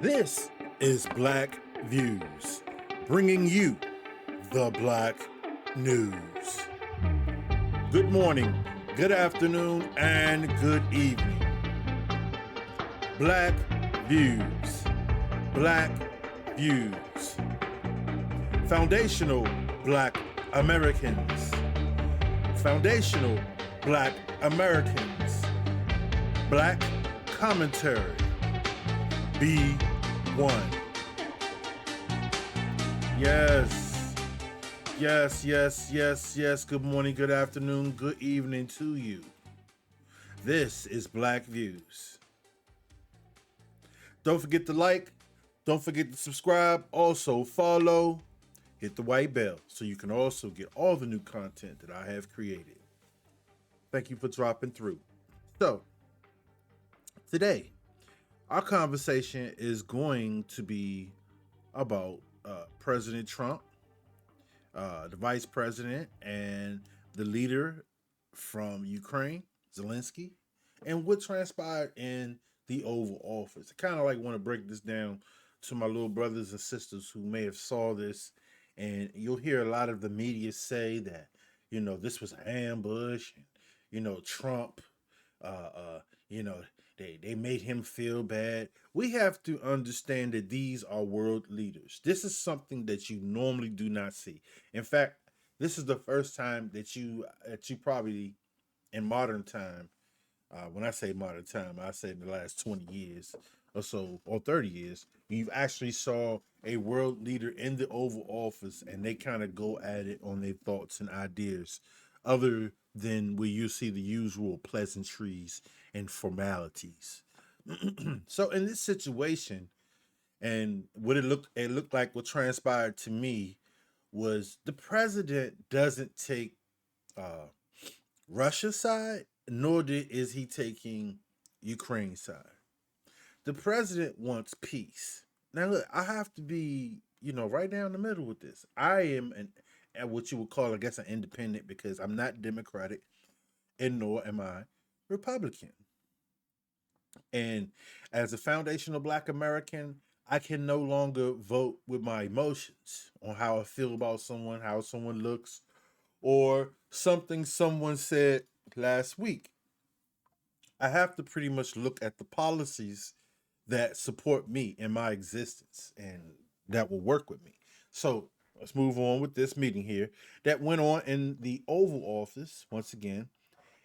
This is Black Views, bringing you the Black News. Good morning, good afternoon, and good evening. Black Views. Black Views. Foundational Black Americans. Foundational Black Americans. Black commentary. B1. Yes. Good morning, good afternoon, good evening to you. This is Black Views. Don't forget to like, don't forget to subscribe, also follow, hit the white bell so you can also get all the new content that I have created. Thank you for dropping through. So, today, our conversation is going to be about President Trump, the vice president, and the leader from Ukraine, Zelensky, and what transpired in the Oval Office. I kind of like want to break this down to my little brothers and sisters who may have saw this, and you'll hear a lot of the media say that this was an ambush, and Trump, uh, uh, you know they made him feel bad. We have to understand that these are world leaders. This is something that you normally do not see. In fact, this is the first time that you probably in modern time. When I say modern time, I say in the last 20 years or so, or 30 years, you've actually saw a world leader in the Oval Office and they kind of go at it on their thoughts and ideas, other than where you see the usual pleasantries and formalities. So in this situation, and what it looked like what transpired to me was the president doesn't take uh, Russia's side, nor is he taking Ukraine's side. The president wants peace. Now, look, I have to be, right down the middle with this. I am what you would call, I guess, an independent because I'm not Democratic and nor am I Republican. And as a foundational Black American, I can no longer vote with my emotions on how I feel about someone, how someone looks, or something someone said last week. I have to pretty much look at the policies that support me in my existence and that will work with me. So let's move on with this meeting here that went on in the Oval Office once again.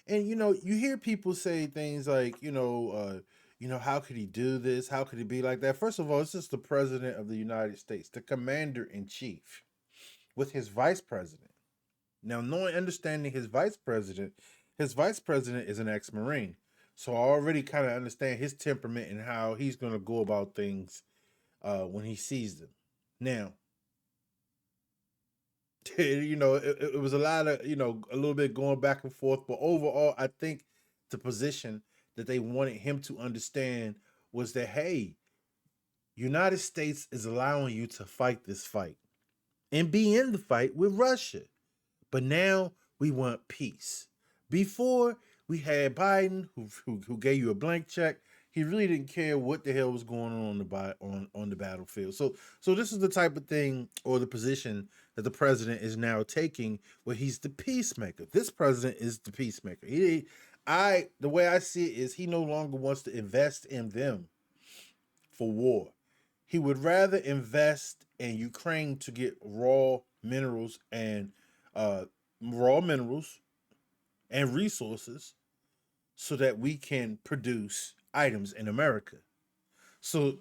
And you hear people say things like, how could he do this? How could he be like that? First of all, it's just the president of the United States, the commander in chief, with his vice president. Now, knowing, understanding his vice president is an ex-Marine. So I already kind of understand his temperament and how he's going to go about things when he sees them. Now, it was a lot of, a little bit going back and forth, but overall, I think the position that they wanted him to understand was that, hey, United States is allowing you to fight this fight and be in the fight with Russia. But now we want peace. Before we had Biden, who gave you a blank check. He really didn't care what the hell was going on on the battlefield. So this is the type of thing or the position that the president is now taking, where he's the peacemaker. This president is the peacemaker. The way I see it is he no longer wants to invest in them for war. He would rather invest in Ukraine to get uh, raw minerals and resources so that we can produce items in America. And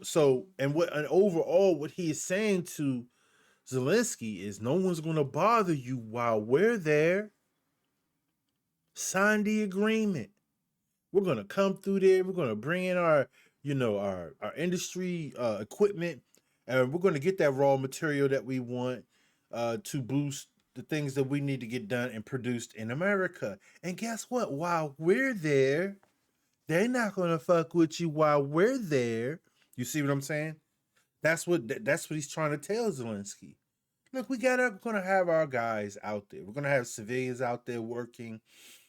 overall, what he is saying to Zelensky is no one's going to bother you while we're there. Sign the agreement. We're going to come through there. We're going to bring in our industry equipment, and we're going to get that raw material that we want to boost the things that we need to get done and produced in America. And guess what? While we're there, they're not going to fuck with you while we're there. You see what I'm saying? That's what he's trying to tell Zelensky. Look, gonna have our guys out there. We're gonna have civilians out there working.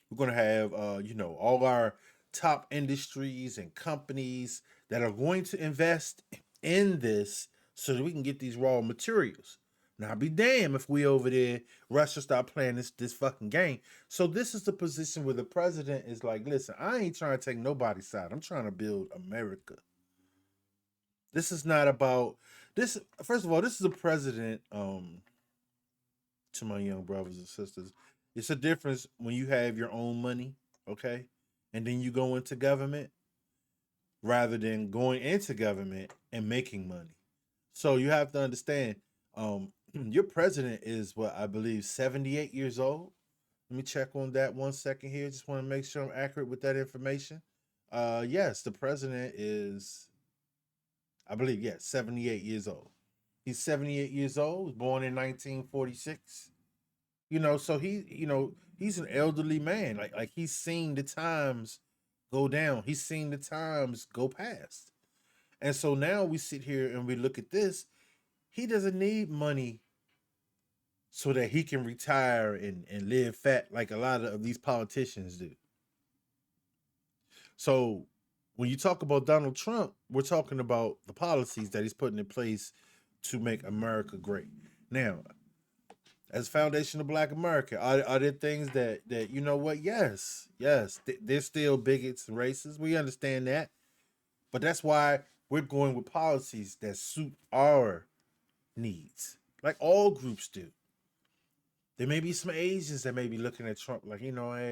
We're gonna have all our top industries and companies that are going to invest in this so that we can get these raw materials. Now, I'll be damned if we over there, Russia start playing this fucking game. So this is the position where the president is like, listen, I ain't trying to take nobody's side. I'm trying to build America. This is not about this. First of all, this is a president, to my young brothers and sisters. It's a difference when you have your own money, okay? And then you go into government rather than going into government and making money. So you have to understand, your president is what I believe 78 years old. Let me check on that 1 second here. Just want to make sure I'm accurate with that information. Yes, the president is, I believe, yes, 78 years old. He's 78 years old, was born in 1946. So he's an elderly man. Like he's seen the times go down. He's seen the times go past. And so now we sit here and we look at this. He doesn't need money so that he can retire and live fat like a lot of these politicians do. So when you talk about Donald Trump, we're talking about the policies that he's putting in place to make America great. Now, as foundation of Black America, are there things that you know what? Yes, there's still bigots and racists. We understand that, but that's why we're going with policies that suit our needs, like all groups do. There may be some Asians that may be looking at Trump like, hey,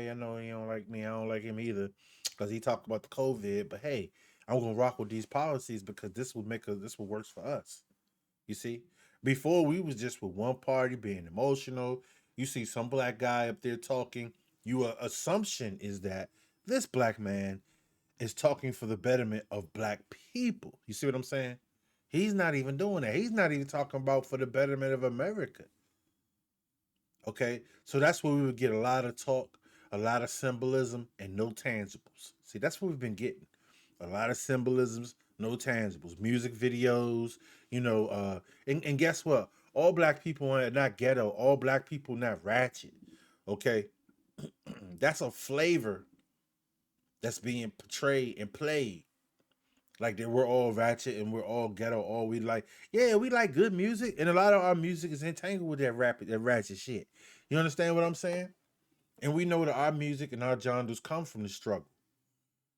I know he don't like me. I don't like him either because he talked about the COVID. But hey, I'm gonna rock with these policies because this will work for us. You see, before we was just with one party being emotional. You see some black guy up there talking. Your assumption is that this black man is talking for the betterment of black people. You see what I'm saying? He's not even doing that. He's not even talking about for the betterment of America. Okay, so that's where we would get a lot of talk, a lot of symbolism, and no tangibles. See, that's what we've been getting. A lot of symbolisms, no tangibles. Music videos, and guess what? All black people are not ghetto. All black people not ratchet. Okay, that's a flavor that's being portrayed and played. Like that we're all ratchet and we're all ghetto. All we like, yeah, we like good music, and a lot of our music is entangled with that ratchet shit. You understand what I'm saying? And we know that our music and our genres come from the struggle.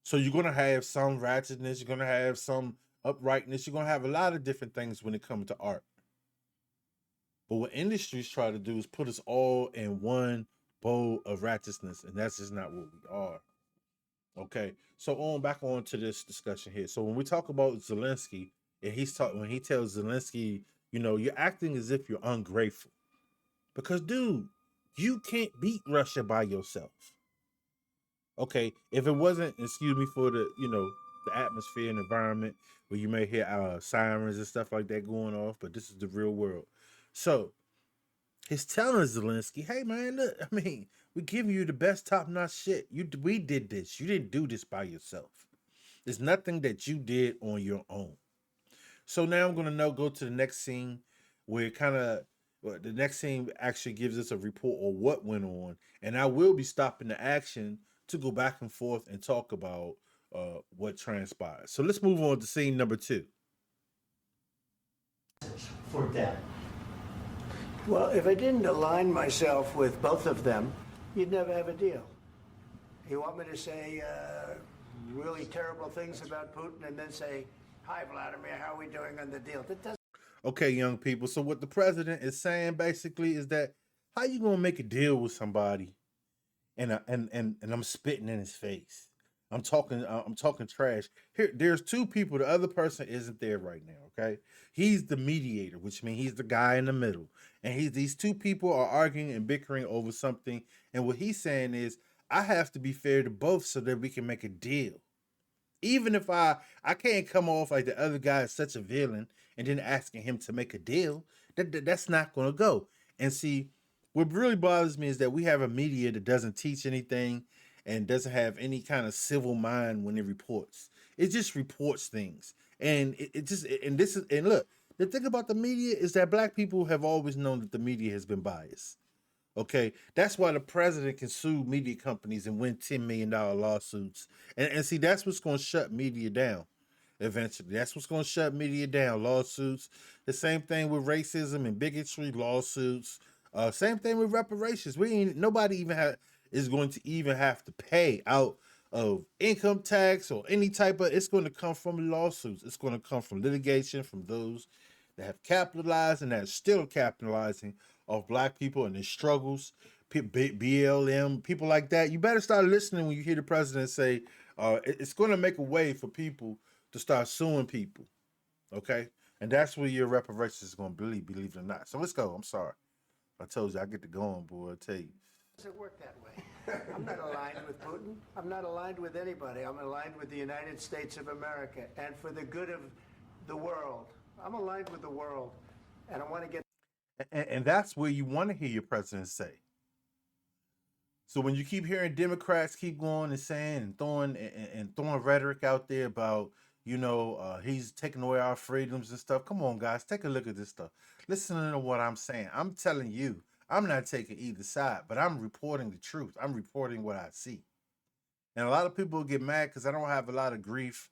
So you're gonna have some ratchetness, you're gonna have some uprightness, you're gonna have a lot of different things when it comes to art. But what industries try to do is put us all in one bowl of ratchetness, and that's just not what we are. Okay, so back on to this discussion here. So when we talk about Zelensky, and when he tells Zelensky, you're acting as if you're ungrateful, because dude, you can't beat Russia by yourself. Okay, if it wasn't, excuse me for the atmosphere and environment where you may hear sirens and stuff like that going off, but this is the real world. So he's telling Zelensky, "Hey man, look, I mean, we giving you the best top notch shit. We did this. You didn't do this by yourself. There's nothing that you did on your own." So now I'm gonna go to the next scene, where the next scene actually gives us a report of what went on, and I will be stopping the action to go back and forth and talk about what transpired. So let's move on to scene number 2. For them. Well, if I didn't align myself with both of them, you'd never have a deal. You want me to say really terrible things about Putin and then say, "Hi, Vladimir, how are we doing on the deal?" That doesn't. Okay, young people. So what the president is saying basically is that how you gonna make a deal with somebody and I'm spitting in his face. I'm talking trash. There's two people. The other person isn't there right now. Okay, he's the mediator, which means he's the guy in the middle, and these two people are arguing and bickering over something. And what he's saying is, I have to be fair to both so that we can make a deal. Even if I can't come off like the other guy is such a villain and then asking him to make a deal, that's not going to go. And see, what really bothers me is that we have a media that doesn't teach anything and doesn't have any kind of civil mind when it reports. It just reports things, and and look, the thing about the media is that black people have always known that the media has been biased. Okay, that's why the president can sue media companies and win $10 million lawsuits. And see, that's what's going to shut media down. eventually. That's what's going to shut media down. Lawsuits. The same thing with racism and bigotry. Lawsuits. Same thing with reparations. We ain't nobody even is going to even have to pay out of income tax or any type of. It's going to come from lawsuits. It's going to come from litigation from those that have capitalized and that are still capitalizing off black people and their struggles. BLM, people like that. You better start listening when you hear the president say, it's going to make a way for people to start suing people. Okay? And that's where your reparations is going to believe it or not. So let's go. I'm sorry. I told you I get to going, boy. I tell you. Does it work that way? I'm not aligned with Putin. I'm not aligned with anybody. I'm aligned with the United States of America and for the good of the world. I'm aligned with the world, and I want to get. And that's where you want to hear your president say. So when you keep hearing Democrats keep going and saying and throwing rhetoric out there about, he's taking away our freedoms and stuff. Come on, guys, take a look at this stuff. Listen to what I'm saying. I'm telling you, I'm not taking either side, but I'm reporting the truth. I'm reporting what I see. And a lot of people get mad because I don't have a lot of grief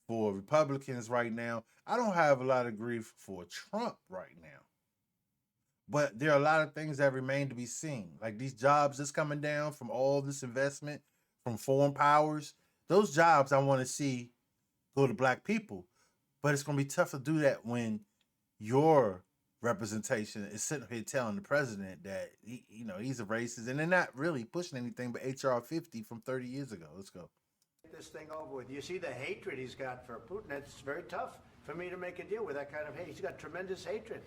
for Republicans right now. I don't have a lot of grief for Trump right now. But there are a lot of things that remain to be seen. Like these jobs that's coming down from all this investment from foreign powers. Those jobs I want to see go to black people. But it's going to be tough to do that when your representation is sitting here telling the president that he's a racist, and they're not really pushing anything but HR 50 from 30 years ago. Let's go. Get this thing over with. You see the hatred he's got for Putin. It's very tough for me to make a deal with that kind of hate. He's got tremendous hatred,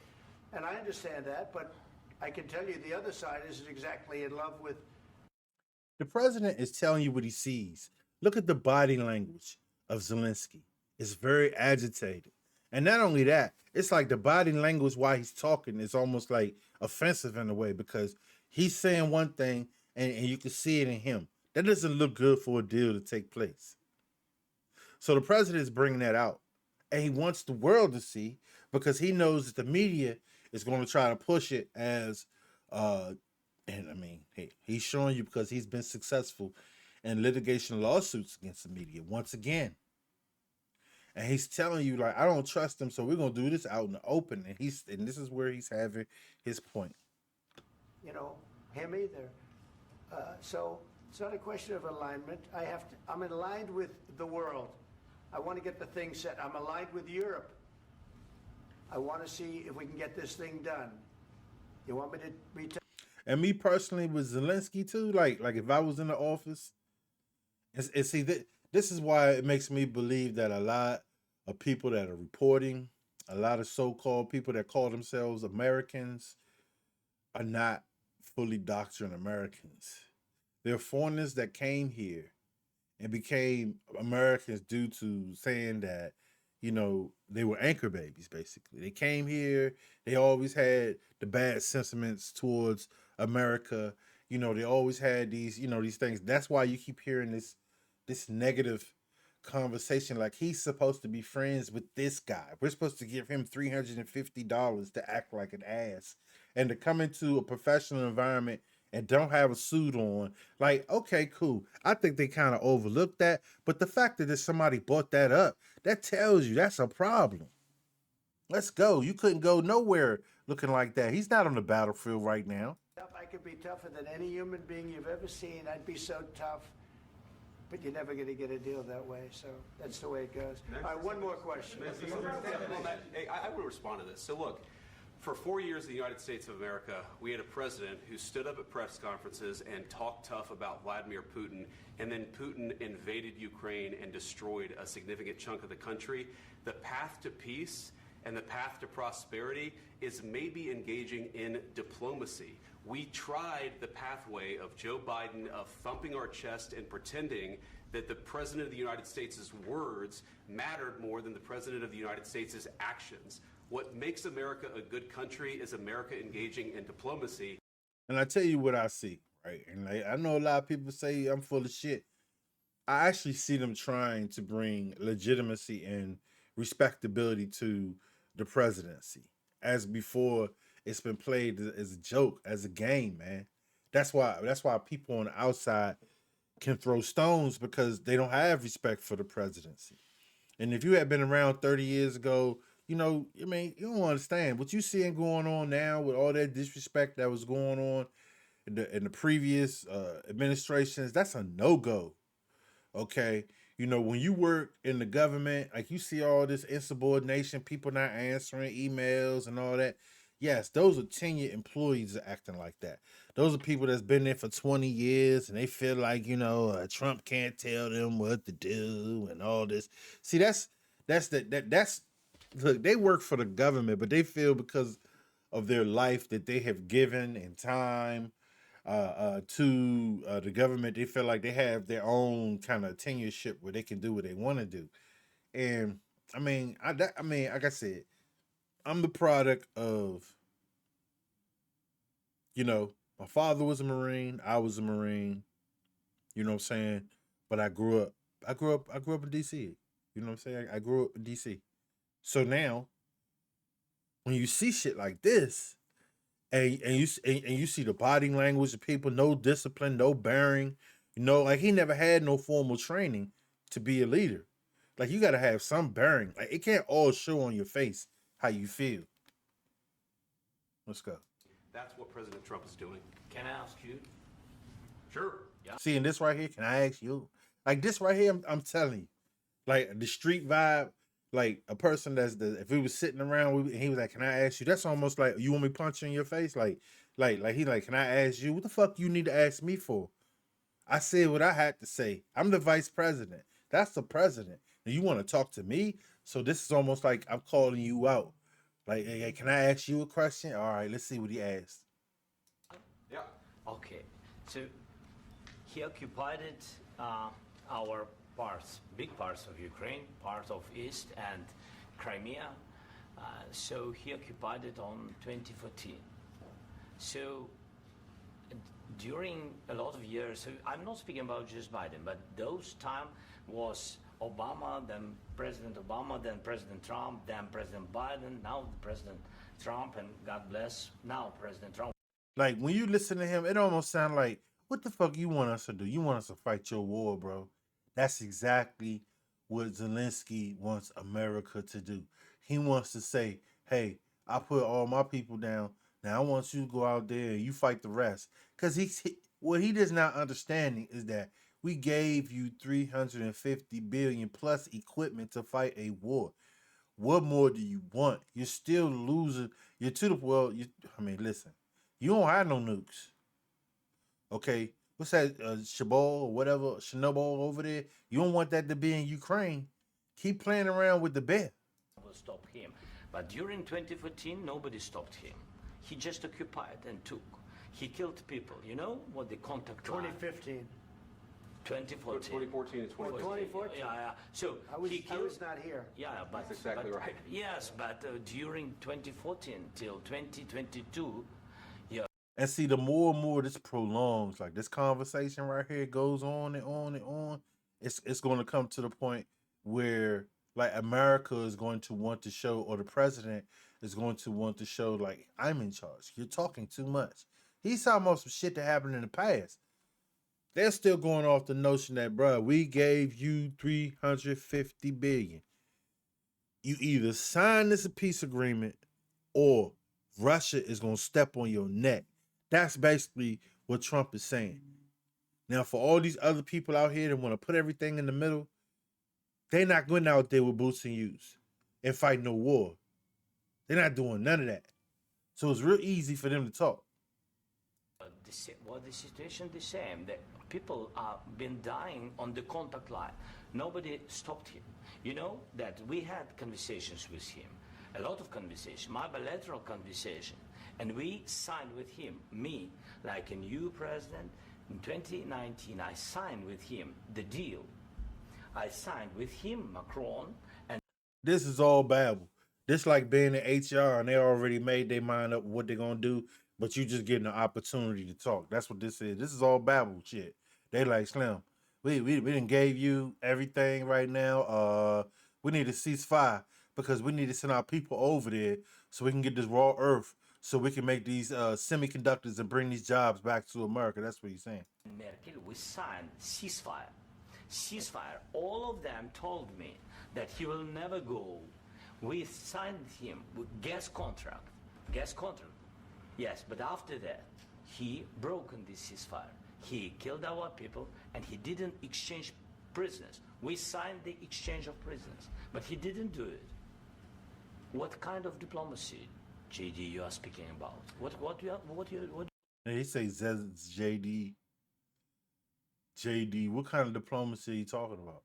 and I understand that. But I can tell you the other side isn't exactly in love with. The president is telling you what he sees. Look at the body language of Zelensky. It's very agitated. And not only that, it's like the body language while he's talking is almost like offensive in a way because he's saying one thing and you can see it in him. That doesn't look good for a deal to take place. So the president is bringing that out. And he wants the world to see because he knows that the media is going to try to push it as, he's showing you because he's been successful in litigation lawsuits against the media once again. And he's telling you, like, I don't trust him, so we're gonna do this out in the open. And this is where he's having his point. Him either. So it's not a question of alignment. I'm aligned with the world. I want to get the thing set. I'm aligned with Europe. I want to see if we can get this thing done. You want me to retell? And me personally with Zelensky too, like if I was in the office, and see that this is why it makes me believe that a lot of people that are reporting, a lot of so-called people that call themselves Americans are not fully doctrine Americans. They're foreigners that came here and became Americans due to saying that, they were anchor babies, basically. They came here, they always had the bad sentiments towards America. They always had these things. That's why you keep hearing this negative conversation like he's supposed to be friends with this guy. We're supposed to give him $350 to act like an ass and to come into a professional environment and don't have a suit on. Like, okay, cool. I think they kind of overlooked that. But the fact that somebody brought that up, that tells you that's a problem. Let's go. You couldn't go nowhere looking like that. He's not on the battlefield right now. I could be tougher than any human being you've ever seen. I'd be so tough. But you're never going to get a deal that way, so that's the way it goes. All right, one more question. I would respond to this. So look, for 4 years in the United States of America, we had a president who stood up at press conferences and talked tough about Vladimir Putin, and then Putin invaded Ukraine and destroyed a significant chunk of the country. The path to peace and the path to prosperity is maybe engaging in diplomacy. We tried the pathway of Joe Biden of thumping our chest and pretending that the President of the United States' words mattered more than the President of the United States' actions. What makes America a good country is America engaging in diplomacy. And I tell you what I see, right? And I know a lot of people say I'm full of shit. I actually see them trying to bring legitimacy and respectability to the presidency. As before, it's been played as a joke, as a game, man. That's why people on the outside can throw stones because they don't have respect for the presidency. And if you had been around 30 years ago, I mean, you don't understand what you seeing going on now with all that disrespect that was going on in the previous administrations. That's a no go. Okay. When you work in the government, like you see all this insubordination, people not answering emails and all that. Yes, those are tenured employees that are acting like that. Those are people that's been there for 20 years and they feel like, Trump can't tell them what to do and all this. See, that's look, they work for the government, but they feel because of their life that they have given and time to the government, they feel like they have their own kind of tenureship where they can do what they want to do. And I mean, like I said, I'm the product of, my father was a Marine, I was a Marine. You know what I'm saying? But I grew up in DC. You know what I'm saying? I grew up in DC. So now, when you see shit like this, and you see the body language of people, no discipline, no bearing. Like he never had no formal training to be a leader. Like you got to have some bearing. Like it can't all show on your face how you feel. Let's go. That's what President Trump is doing. Can I ask you? Sure. See, in this right here, can I ask you? Like this right here, I'm telling you, like the street vibe, like a person if we was sitting around, he was like, "Can I ask you?" That's almost like you want me punching your face, like he like, "Can I ask you? What the fuck you need to ask me for?" I said what I had to say. I'm the vice president. That's the president. And you want to talk to me? So this is almost like I'm calling you out. Like, hey, can I ask you a question? All right, let's see what he asked. Yeah. Okay. So he occupied our parts, big parts of Ukraine, part of East and Crimea. So he occupied it on 2014. So during a lot of years, so I'm not speaking about just Biden, but those time was Obama, then President Obama, then President Trump, then President Biden, now President Trump, and God bless, now President Trump. Like when you listen to him, it almost sounds like, what the fuck you want us to do? You want us to fight your war, bro. That's exactly what Zelensky wants America to do. He wants to say, hey, I put all my people down. Now I want you to go out there and you fight the rest. Because what he does not understanding is that we gave you 350 billion plus equipment to fight a war. What more do you want? You're still losing. You're to the listen. You don't have no nukes. Okay, what's that? Shabal or whatever, Chernobyl over there. You don't want that to be in Ukraine. Keep playing around with the bear. Will stop him. But during 2014, nobody stopped him. He just occupied and took. He killed people. You know what the contact line? 2015. 2014. 2014 and 2015. 2014. Yeah. So I was, he I killed. was not here. Yeah, but That's exactly but- right. Yes, but during 2014 till 2022, And see, the more and more this prolongs, like this conversation right here goes on and on and on, it's going to come to the point where like America is going to want to show, or the president is going to want to show, like, I'm in charge. You're talking too much. He's talking about some shit that happened in the past. They're still going off the notion that, bruh, we gave you 350 billion. You either sign this peace agreement or Russia is going to step on your neck. That's basically what Trump is saying. Now, for all these other people out here that want to put everything in the middle, they're not going out there with boots and U's and fight no war. They're not doing none of that. So it's real easy for them to talk. the situation the same. That people have been dying on the contact line. Nobody stopped him. You know that we had conversations with him, a lot of conversation, my bilateral conversation, and we signed with him, me, like a new president. In 2019, I signed with him the deal. I signed with him, Macron, and This is all babble. This like being in HR and they already made their mind up what they're gonna do, but you just getting an opportunity to talk. That's what this is. This is all babble shit. They like, Slim, we didn't gave you everything right now. We need to ceasefire because we need to send our people over there so we can get this raw earth so we can make these semiconductors and bring these jobs back to America. That's what he's saying. Merkel, we signed ceasefire. ceasefire. All of them told me that he will never go. We signed him with gas contract. Gas contract. Yes, but after that, he broken this ceasefire. He killed our people, and he didn't exchange prisoners. We signed the exchange of prisoners, but he didn't do it. What kind of diplomacy, JD, you are speaking about? What? And he says JD. JD, what kind of diplomacy are you talking about?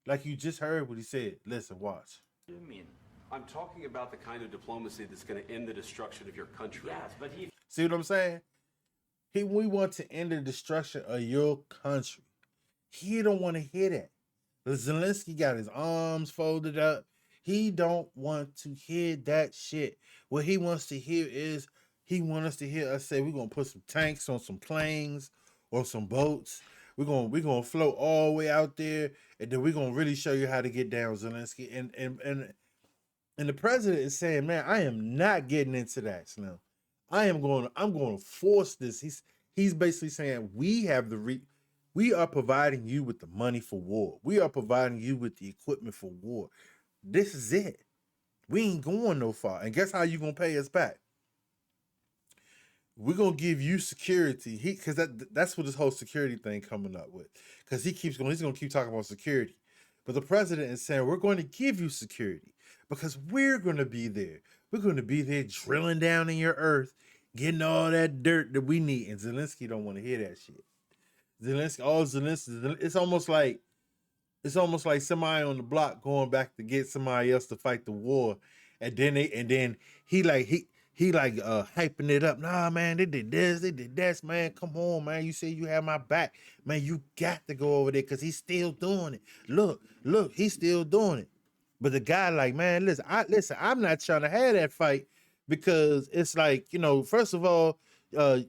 Like you just heard what he said. Listen, watch. do you mean? I'm talking about the kind of diplomacy that's going to end the destruction of your country. Yes, but he See what I'm saying? We want to end the destruction of your country. He don't want to hear that. Zelensky got his arms folded up. He don't want to hear that shit. What he wants to hear is he wants us to hear us say we're gonna put some tanks on some planes or some boats. We're gonna float all the way out there, and then we're gonna really show you how to get down, Zelensky. And the president is saying, man, I am not getting into that, Slim. I'm going to force this. He's basically saying we are providing you with the money for war. We are providing you with the equipment for war. This is it. We ain't going no far. And guess how you gonna pay us back? We're gonna give you security. Because that's what this whole security thing coming up with. Because he's gonna keep talking about security. But the president is saying we're going to give you security because we're gonna be there. We're gonna be there drilling down in your earth, getting all that dirt that we need. And Zelensky don't want to hear that shit. Zelensky, it's almost like somebody on the block going back to get somebody else to fight the war, and then he hyping it up. Nah, man, they did this, man. Come on, man. You say you have my back, man. You got to go over there because he's still doing it. Look, he's still doing it. But the guy, like, man, listen, I'm not trying to have that fight because it's like, first of all, I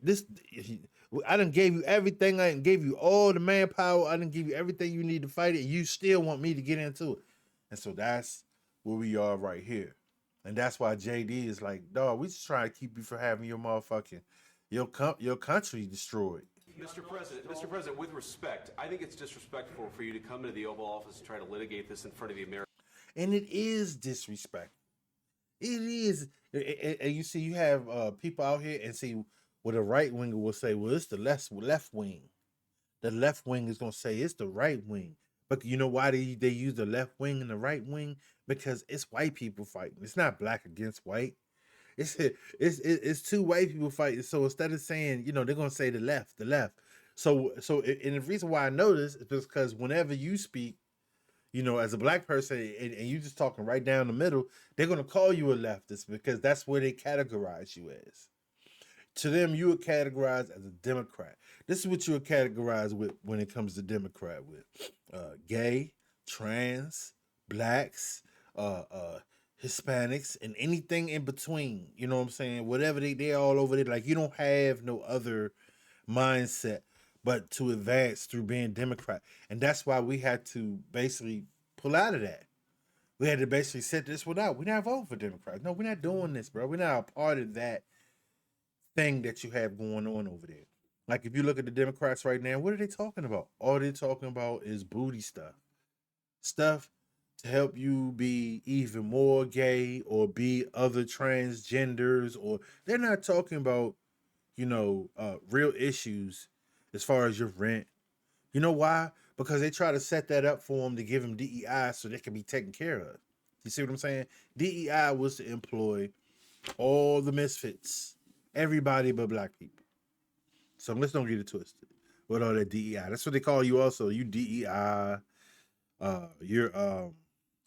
done gave you everything. I done gave you all the manpower. I done give you everything you need to fight it. You still want me to get into it. And so that's where we are right here. And that's why JD is like, dog, we just trying to keep you from having your motherfucking, your country destroyed. Mr. President, with respect, I think it's disrespectful for you to come into the Oval Office and try to litigate this in front of the American. And it is disrespectful. It is. And you see, you have people out here and see what a right winger will say, well, it's the left wing. The left wing is going to say it's the right wing. But you know why they use the left wing and the right wing? Because it's white people fighting. It's not black against white. It's two white people fighting. So instead of saying, they're going to say the left. So and the reason why I know this is because whenever you speak, as a black person, and you just talking right down the middle, they're going to call you a leftist because that's where they categorize you as. To them, you are categorized as a Democrat. This is what you are categorized with when it comes to Democrat with. Gay, trans, blacks, Hispanics, and anything in between. You know what I'm saying? Whatever they're all over there. Like, you don't have no other mindset but to advance through being Democrat. And that's why we had to basically pull out of that. We had to basically set this one out. We're not voting for Democrats. No, we're not doing this, bro. We're not a part of that thing that you have going on over there. Like, if you look at the Democrats right now, what are they talking about? All they're talking about is booty stuff. Stuff to help you be even more gay or be other transgenders, or they're not talking about, real issues as far as your rent. You know why? Because they try to set that up for them to give them DEI so they can be taken care of. You see what I'm saying? DEI was to employ all the misfits, everybody but black people. So let's don't get it twisted with all that DEI. That's what they call you also. You DEI, you're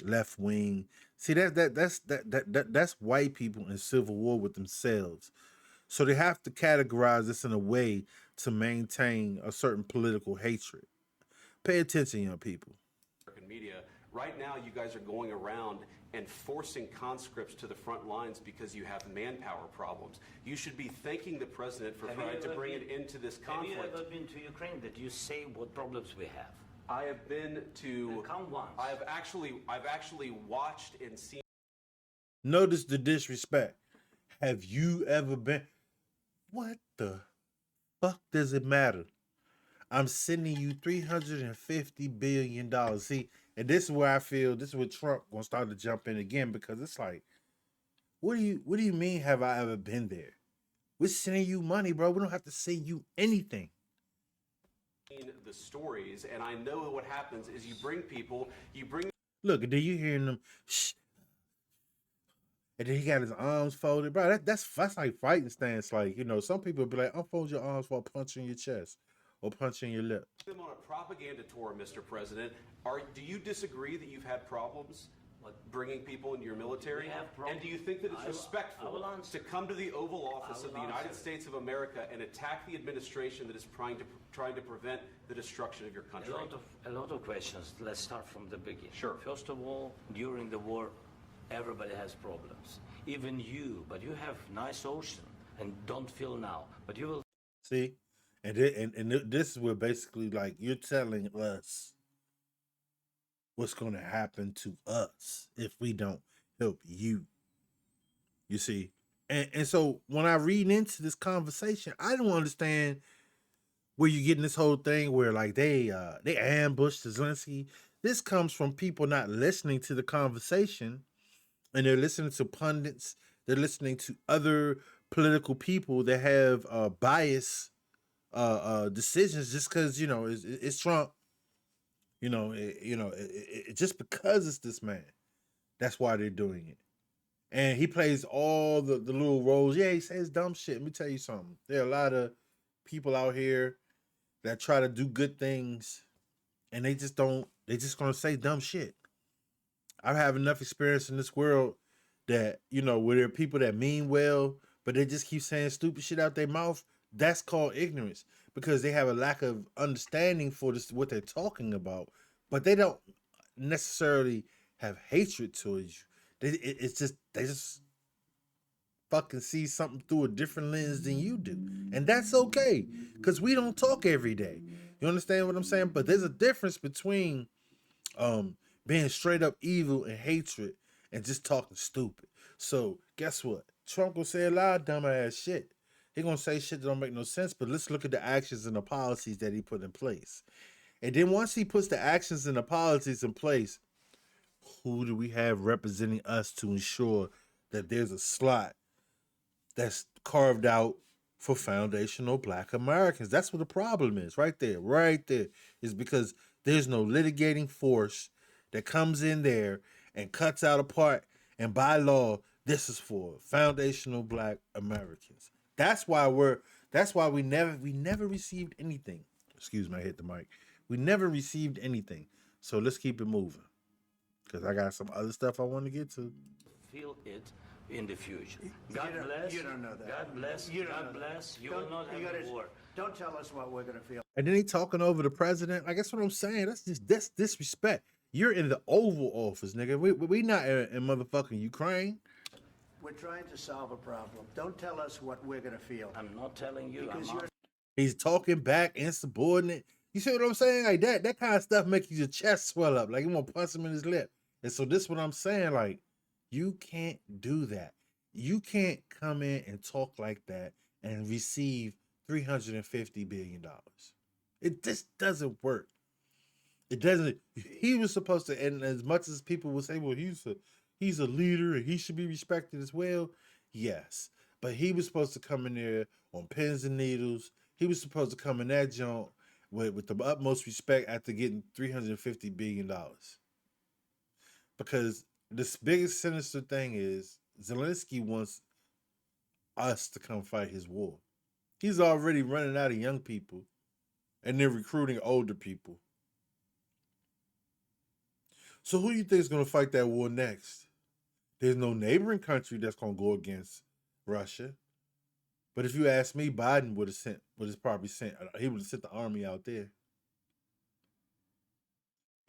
left wing. See, that's white people in civil war with themselves. So they have to categorize this in a way to maintain a certain political hatred. Pay attention, young people. Media. Right now, you guys are going around and forcing conscripts to the front lines because you have manpower problems. You should be thanking the president for trying to bring it into this conflict. Have you ever been to Ukraine that you say what problems we have? I have been to. Come once. I've actually watched and seen. Notice the disrespect. Have you ever been? What the fuck does it matter? I'm sending you $350 billion. See, and this is where I feel this is where Trump gonna start to jump in again because it's like, what do you mean have I ever been there? We're sending you money, bro. We don't have to send you anything. The stories, and I know what happens is you bring people, you bring Look, and then you hearing them shh, and then he got his arms folded, bro. That's like fighting stance. Like, some people be like, unfold your arms while punching your chest or punching your lip. them on a propaganda tour, Mr. President. Do you disagree that you've had problems bringing people into your military? We have And do you think that it's I will respectful answer. to come to the Oval Office of the will United answer. States of America and attack the administration that is trying to prevent the destruction of your country? A lot of questions. Let's start from the beginning. Sure. First of all, during the war, everybody has problems. Even you, but you have nice ocean and don't feel now. But you will See? And this is where basically like you're telling us what's going to happen to us if we don't help you. You see? And so when I read into this conversation, I don't understand where you're getting this whole thing where like they ambushed Zelensky. This comes from people not listening to the conversation, and they're listening to pundits. They're listening to other political people that have bias decisions just because it's Trump. Just because it's this man, that's why they're doing it. And he plays all the little roles. Yeah, he says dumb shit. Let me tell you something. There are a lot of people out here that try to do good things, and they just don't. They just gonna say dumb shit. I have enough experience in this world that where there are people that mean well, but they just keep saying stupid shit out their mouth. That's called ignorance because they have a lack of understanding for this what they're talking about, but they don't necessarily have hatred towards you. It's just they just fucking see something through a different lens than you do, and that's okay because we don't talk every day. You understand what I'm saying? But there's a difference between being straight up evil and hatred and just talking stupid. So guess what? Trump will say a lot of dumbass shit. He gonna say shit that don't make no sense. But let's look at the actions and the policies that he put in place. And then once he puts the actions and the policies in place, who do we have representing us to ensure that there's a slot that's carved out for foundational Black Americans? That's what the problem is, right there. Right there is because there's no litigating force that comes in there and cuts out a part. And by law, this is for foundational Black Americans. That's why we never received anything. Excuse me, I hit the mic. We never received anything. So let's keep it moving, because I got some other stuff I want to get to. feel it in the future. God bless. You don't know that. God bless. You don't God know bless. that. You Don't- will not you have gotta- a war. Don't tell us what we're going to feel. And then he talking over the president. Like, that's what I'm saying. That's disrespect. You're in the Oval Office, nigga. We not in motherfucking Ukraine. We're trying to solve a problem. Don't tell us what we're going to feel. I'm not telling you. Because I'm you're not. He's talking back, insubordinate. You see what I'm saying? Like that kind of stuff makes your chest swell up. Like you want to punch him in his lip. And so this is what I'm saying. Like, you can't do that. You can't come in and talk like that and receive $350 billion. It just doesn't work. It doesn't. He was supposed to, and as much as people will say, well, he's a leader and he should be respected as well. Yes. But he was supposed to come in there on pins and needles. He was supposed to come in that joint with the utmost respect after getting $350 billion. Because this biggest sinister thing is Zelensky wants us to come fight his war. He's already running out of young people and they're recruiting older people. So who do you think is going to fight that war next? There's no neighboring country that's going to go against Russia. But if you ask me, Biden would have probably sent, he would have sent the army out there.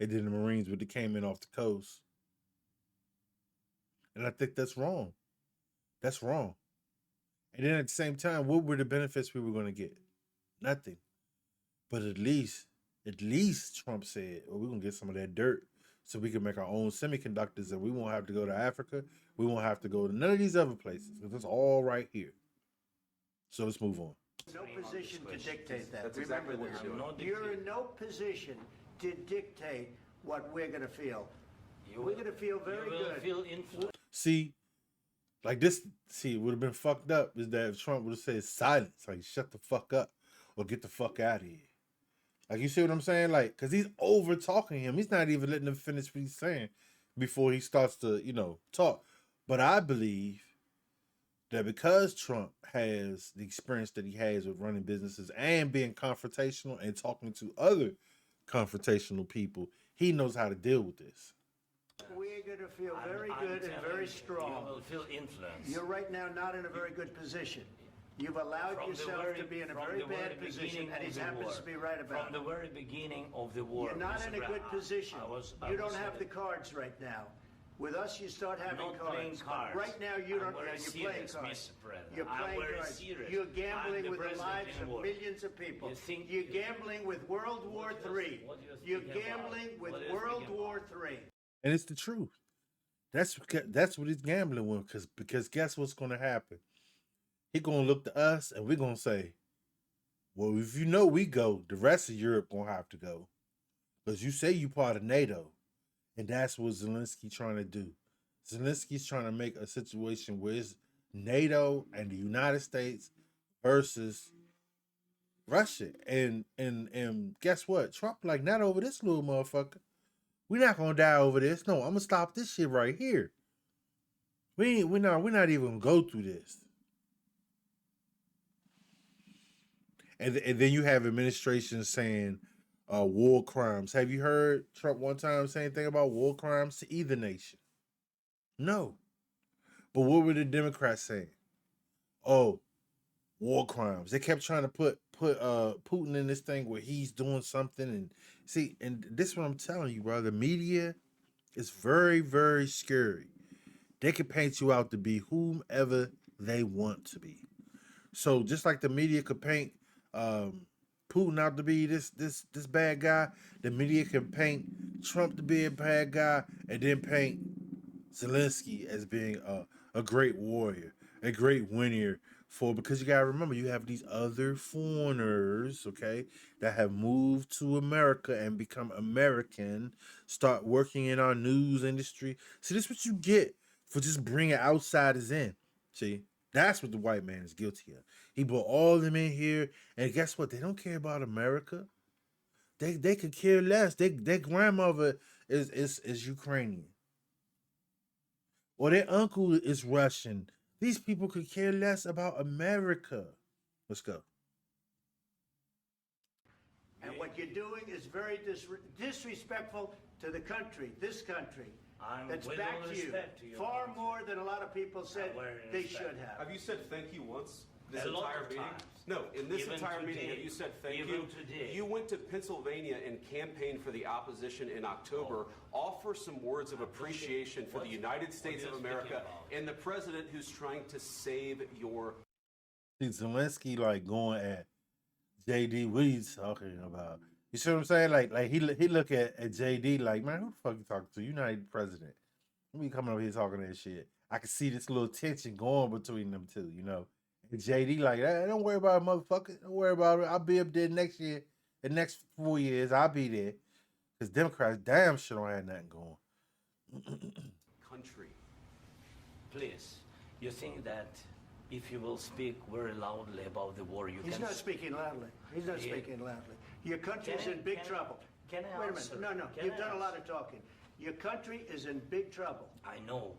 And then the Marines would have came in off the coast. And I think that's wrong. That's wrong. And then at the same time, what were the benefits we were going to get? Nothing. But at least Trump said, well, we're going to get some of that dirt so we can make our own semiconductors and we won't have to go to Africa. We won't have to go to none of these other places because it's all right here. So let's move on. No position to dictate that. That's exactly Remember what this. you're doing. You're in no position to dictate what we're going to feel. We're going to feel very You will good. feel influenced. See, like this, see, it would have been fucked up is that if Trump would have said silence, like shut the fuck up or get the fuck out of here. Like, you see what I'm saying? Like, because he's over talking him. He's not even letting him finish what he's saying before he starts to, talk. But I believe that because Trump has the experience that he has with running businesses and being confrontational and talking to other confrontational people, he knows how to deal with this. We're going to feel very I'm good and telling very you, strong. You will feel influenced. You're right now not in a very good position. You've allowed From the yourself very- to be in a from very the very bad position, beginning and of he the happens war. to be right about From the it. very beginning of the war. You're not Mr. in a Brown, good position. I You was don't have the cards right now. With us, you start having not playing cards. cards. Right now, you I'm don't. very You're playing serious, cards. Mr. President. You're I'm playing very cards. serious. You're I'm gambling the with the president lives in of war. millions of people. You think- You're gambling with World War III. what you're You're speaking about? gambling with What you're World speaking War III. And it's the truth. That's what he's gambling with. Because guess what's going to happen? He's going to look to us and we're going to say, well, if we go, the rest of Europe going to have to go. Because you say you part of NATO. And that's what Zelensky trying to do. Zelensky's trying to make a situation where it's NATO and the United States versus Russia. And guess what? Trump like, not over this little motherfucker. We're not gonna die over this. No, I'm gonna stop this shit right here. We're not even gonna go through this. And then you have administrations saying war crimes. Have you heard Trump one time say anything about war crimes to either nation? No. But what were the Democrats saying? Oh, war crimes. They kept trying to put Putin in this thing where he's doing something. And see, and this is what I'm telling you, bro. The media is very, very scary. They can paint you out to be whomever they want to be. So just like the media could paint Putin out to be this bad guy, the media can paint Trump to be a bad guy, and then paint Zelensky as being a great warrior, a great winner because you gotta remember you have these other foreigners, okay, that have moved to America and become American, start working in our news industry. See, this is what you get for just bringing outsiders in. See, that's what the white man is guilty of. He brought all of them in here, and guess what? They don't care about America. They could care less. Their grandmother is Ukrainian. Or their uncle is Russian. These people could care less about America. Let's go. And what you're doing is very disrespectful to the country, this country. That's with back all to you. respect to your Far country. more than a lot of people said very they respect. should have. Have you said thank you once? This A lot entire of meeting? times. No, in this Even entire meeting, today. have you said thank Even you? today. You went to Pennsylvania and campaigned for the opposition in October. Offer some words of appreciation for the United States what of are you speaking America about? and the president who's trying to save your. See, Zelensky like going at JD. What are you talking about? You see what I'm saying? Like he look at JD like, man, who the fuck you talking to? You're not even president. Let me coming over here talking that shit. I can see this little tension going between them two, And JD like, hey, don't worry about it, motherfucker. Don't worry about it. I'll be up there next year. The next 4 years, I'll be there. Because Democrats damn sure don't have nothing going. Country. Please, you think that if you will speak very loudly about the war, you He's can... not speaking loudly. He's not Yeah. speaking loudly. Your country's Can I- in big can I- trouble. can I Wait a answer? minute. No. Can You've I done a lot answer? of talking. Your country is in big trouble. I know.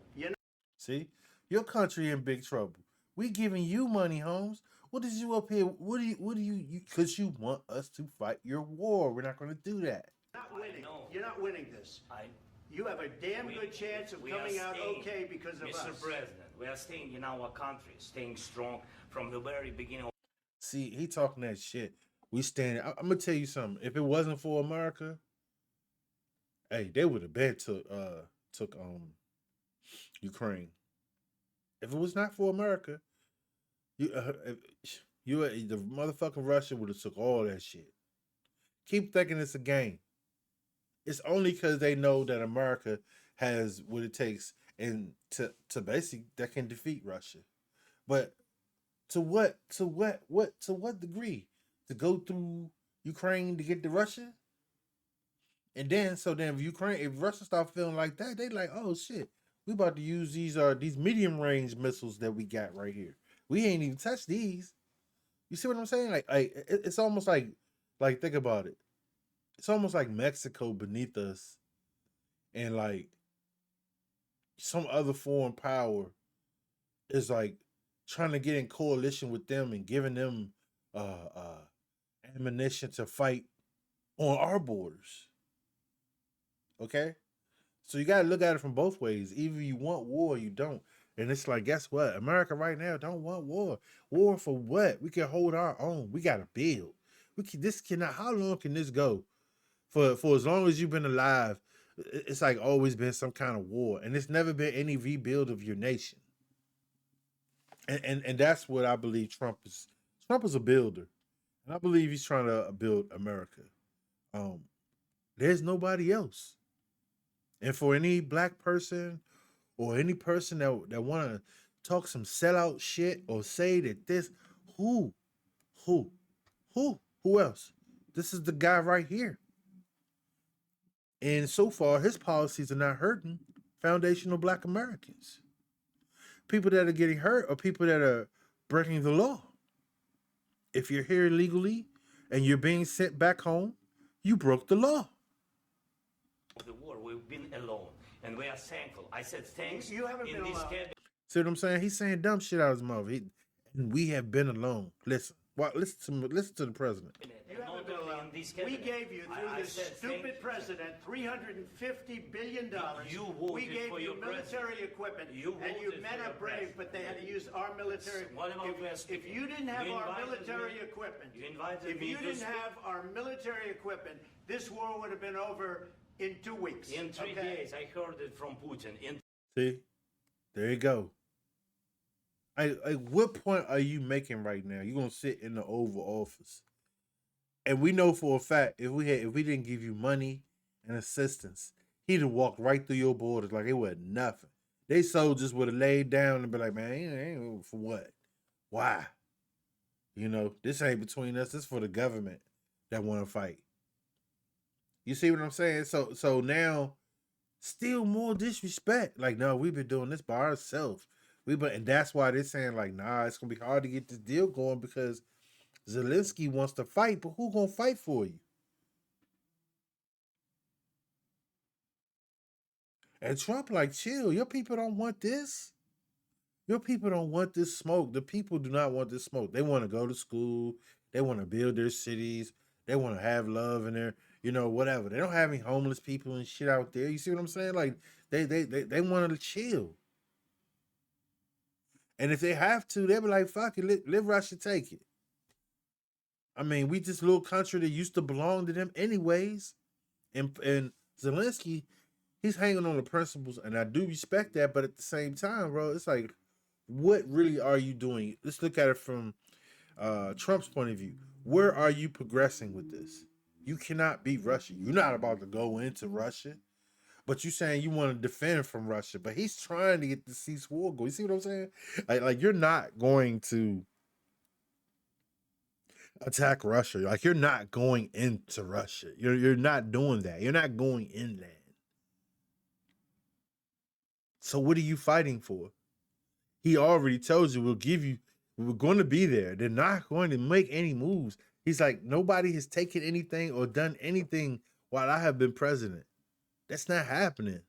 See? Your country in big trouble. We giving you money, Holmes. What is you up here? What do you because you want us to fight your war. We're not gonna do that. You're not winning. know. You're not winning this. You have a damn good chance of we are coming out staying, okay because of Mr. us. President, we are staying in our country, staying strong from the very beginning. See, he talking that shit. We stand. I'm gonna tell you something. If it wasn't for America, hey, they would have been took Ukraine. If it was not for America, the motherfucking Russia would have took all that shit. Keep thinking it's a game. It's only because they know that America has what it takes and to basically that can defeat Russia. But To what degree? To go through Ukraine to get to Russia? And then if Russia start feeling like that, they like, oh shit, we about to use these medium range missiles that we got right here. We ain't even touched these. You see what I'm saying? It's almost like think about it. It's almost like Mexico beneath us, and like some other foreign power is like trying to get in coalition with them and giving them ammunition to fight on our borders. Okay, so you gotta look at it from both ways. Either you want war or you don't. And it's like, guess what? America right now don't want war. War for what? We can hold our own. We gotta build. We can. This cannot. How long can this go? For as long as you've been alive, it's like always been some kind of war, and it's never been any rebuild of your nation. And that's what I believe Trump is. Trump is a builder, and I believe he's trying to build America. Um, there's nobody else. And for any black person or any person that want to talk some sellout shit or say that this, who, who, who else? This is the guy right here. And so far, his policies are not hurting foundational black Americans. People that are getting hurt are people that are breaking the law. If you're here illegally and you're being sent back home, you broke the law. The war, we've been alone, and we are thankful. I said thanks. You haven't been alone. See what I'm saying? He's saying dumb shit out of his mouth. And we have been alone. Listen to the president. You haven't been alone. We gave you, through this stupid president, $350 billion. We gave you military equipment, and you men are brave, but they had to use our military. If you didn't have our military equipment, this war would have been over in 2 weeks. In 3 days, I heard it from Putin. See? There you go. What point are you making right now? You're gonna sit in the Oval Office, and we know for a fact if we didn't give you money and assistance, he'd have walked right through your borders like it was nothing. They soldiers would have laid down and be like, man, ain't for what? Why? This ain't between us. This for the government that want to fight. You see what I'm saying? So now, still more disrespect. Like, no, we've been doing this by ourselves. And that's why they're saying, like, nah, it's gonna be hard to get this deal going because Zelensky wants to fight, but who gonna fight for you? And Trump, like, chill. Your people don't want this. Your people don't want this smoke. The people do not want this smoke. They want to go to school. They want to build their cities. They want to have love in their, whatever. They don't have any homeless people and shit out there. You see what I'm saying? Like, they want to chill. And if they have to, they'll be like, fuck it, let Russia take it. I mean, we just a little country that used to belong to them anyways. And Zelensky, he's hanging on the principles, and I do respect that, but at the same time, bro, it's like, what really are you doing? Let's look at it from Trump's point of view. Where are you progressing with this? You cannot beat Russia. You're not about to go into Russia. But you saying you want to defend from Russia, but he's trying to get the cease war going. You see what I'm saying? Like you're not going to attack Russia. Like you're not going into Russia. You're not doing that. You're not going inland. So what are you fighting for? He already told you we're going to be there. They're not going to make any moves. He's like, nobody has taken anything or done anything while I have been president. That's not happening.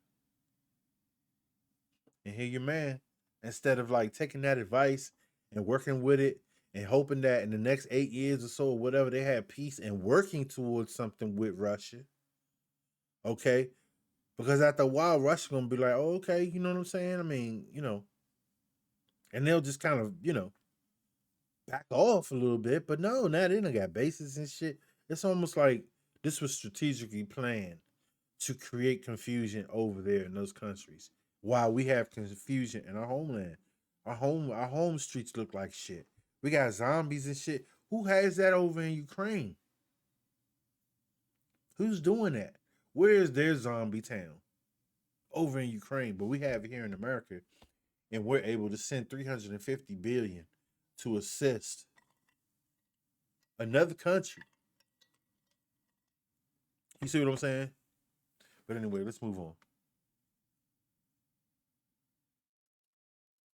And here your man, instead of like taking that advice and working with it and hoping that in the next 8 years or so or whatever they have peace and working towards something with Russia. Okay? Because after a while, Russia's going to be like, oh, okay, you know what I'm saying? I mean, and they'll just kind of, back off a little bit. But no, now they done got bases and shit. It's almost like this was strategically planned to create confusion over there in those countries, while we have confusion in our homeland. Our home streets look like shit. We got zombies and shit. Who has that over in Ukraine? Who's doing that? Where is their zombie town? Over in Ukraine, but we have it here in America, and we're able to send $350 billion to assist another country. You see what I'm saying? But anyway, let's move on.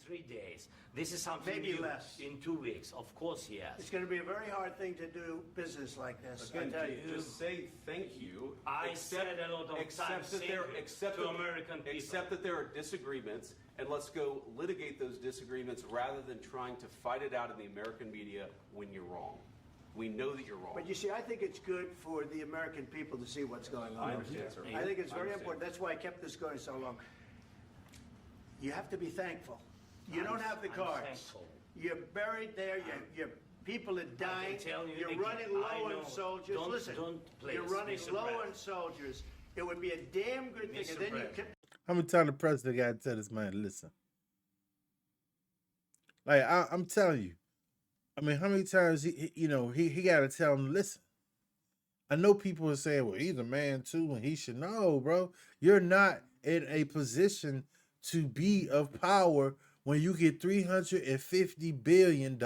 3 days. This is something Maybe new. less. In 2 weeks. Of course, yes. It's going to be a very hard thing to do business like this. I Again, tell you. just say thank you. I said a lot of times that there, accept to that- American people. Accept that there are disagreements, and let's go litigate those disagreements rather than trying to fight it out in the American media when you're wrong. We know that you're wrong. But you see, I think it's good for the American people to see what's going on. I understand, sir. I think it's I very understand. important. That's why I kept this going so long. You have to be thankful. You don't have the I'm cards. thankful. You're buried there. Your people are dying. tell you You're again, running I low know. on soldiers. Don't- Listen, don't you're please, running Mr. low on President. soldiers. It would be a damn good thing. Mr. And then you President. kept How many times the president got to tell this man, listen? Like I'm telling you, I mean, how many times he got to tell him, listen. I know people are saying, well, he's a man too, and he should know, bro. You're not in a position to be of power when you get $350 billion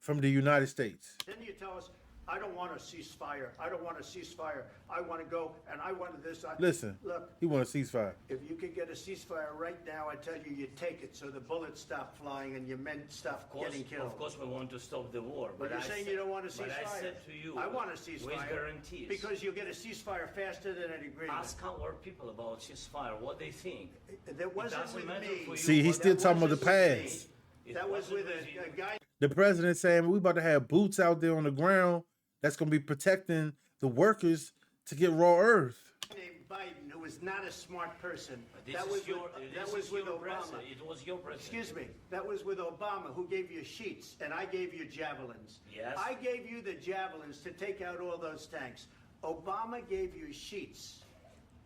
from the United States. Then you tell us, I don't want a ceasefire. I don't want a ceasefire. I want to go and I want this. Listen, Look, he want a ceasefire. if you could get a ceasefire right now, I tell you, you take it so the bullets stop flying and your men stop getting killed. Of course, we want to stop the war. But you're I saying said- you don't want a ceasefire. But I said to you, I want a with ceasefire. guarantees. Because you'll get a ceasefire faster than an agreement. Ask our people about ceasefire, what they think. That wasn't doesn't with matter me. for you See, he's what- still That talking about the wasn't with me. past. It That was wasn't with you. a guy The president saying we about to have boots out there on the ground that's going to be protecting the workers to get raw earth. named Biden who was not a smart person. This That is was your, with, this that was is with your Obama. president. It was your president. Excuse me. That was with Obama, who gave you sheets, and I gave you javelins. Yes. I gave you the javelins to take out all those tanks. Obama gave you sheets.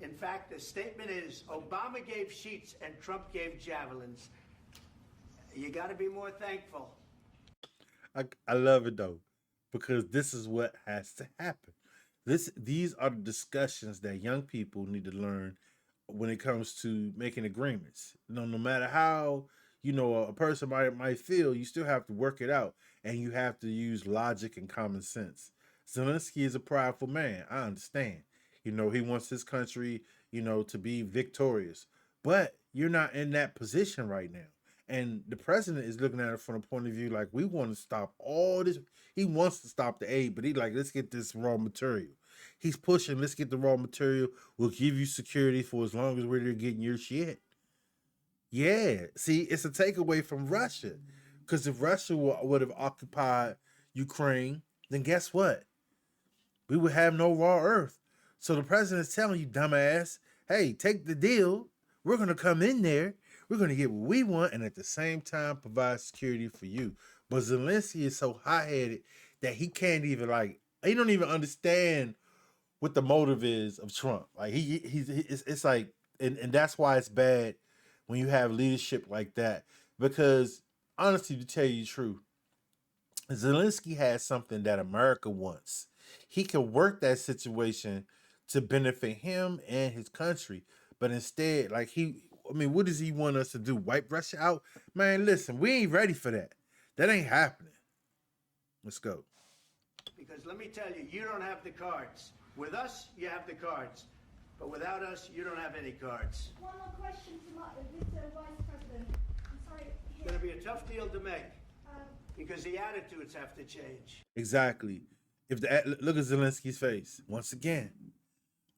In fact, the statement is Obama gave sheets and Trump gave javelins. You got to be more thankful. I love it though, because this is what has to happen. These are the discussions that young people need to learn when it comes to making agreements. No matter how a person might feel, you still have to work it out, and you have to use logic and common sense. Zelensky is a prideful man. I understand. He wants his country, to be victorious, but you're not in that position right now. And the president is looking at it from a point of view like, we want to stop all this. He wants to stop the aid, but he's like, let's get this raw material. He's pushing, let's get the raw material. We'll give you security for as long as we're there getting your shit. Yeah, see, it's a takeaway from Russia. Because if Russia would have occupied Ukraine, then guess what? We would have no raw earth. So the president's telling you, dumbass, hey, take the deal. We're going to come in there. We're going to get what we want and at the same time provide security for you. But Zelensky is so high-headed that he can't even he don't even understand what the motive is of Trump. Like it's like, and that's why it's bad when you have leadership like that. Because honestly, to tell you the truth, Zelensky has something that America wants. He can work that situation to benefit him and his country. But instead, what does he want us to do? Wipe Russia out? Man, listen, we ain't ready for that. That ain't happening. Let's go. Because let me tell you, you don't have the cards. With us, you have the cards. But without us, you don't have any cards. One more question to Mr. Vice President. I'm sorry. It's going to be a tough deal to make Um, because the attitudes have to change. Exactly. Look at Zelensky's face. Once again,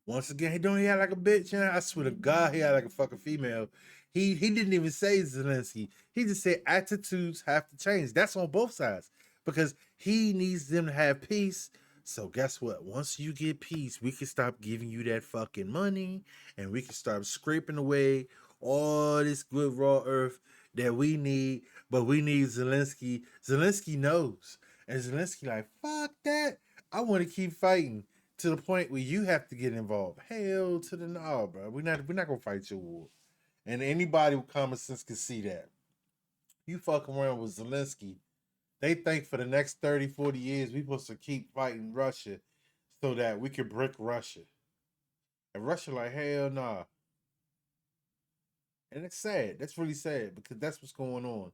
he don't act like a bitch. I swear to God, he act like a fucking female. He didn't even say Zelensky. He just said attitudes have to change. That's on both sides because he needs them to have peace. So guess what? Once you get peace, we can stop giving you that fucking money and we can start scraping away all this good raw earth that we need. But we need Zelensky. Zelensky knows. And Zelensky like, fuck that. I want to keep fighting to the point where you have to get involved. Hell to the no, bro. We're not gonna fight your war. And anybody with common sense can see that. You fuck around with Zelensky, they think for the next 30, 40 years we supposed to keep fighting Russia so that we can break Russia. And Russia like, hell nah. And it's sad. That's really sad because that's what's going on.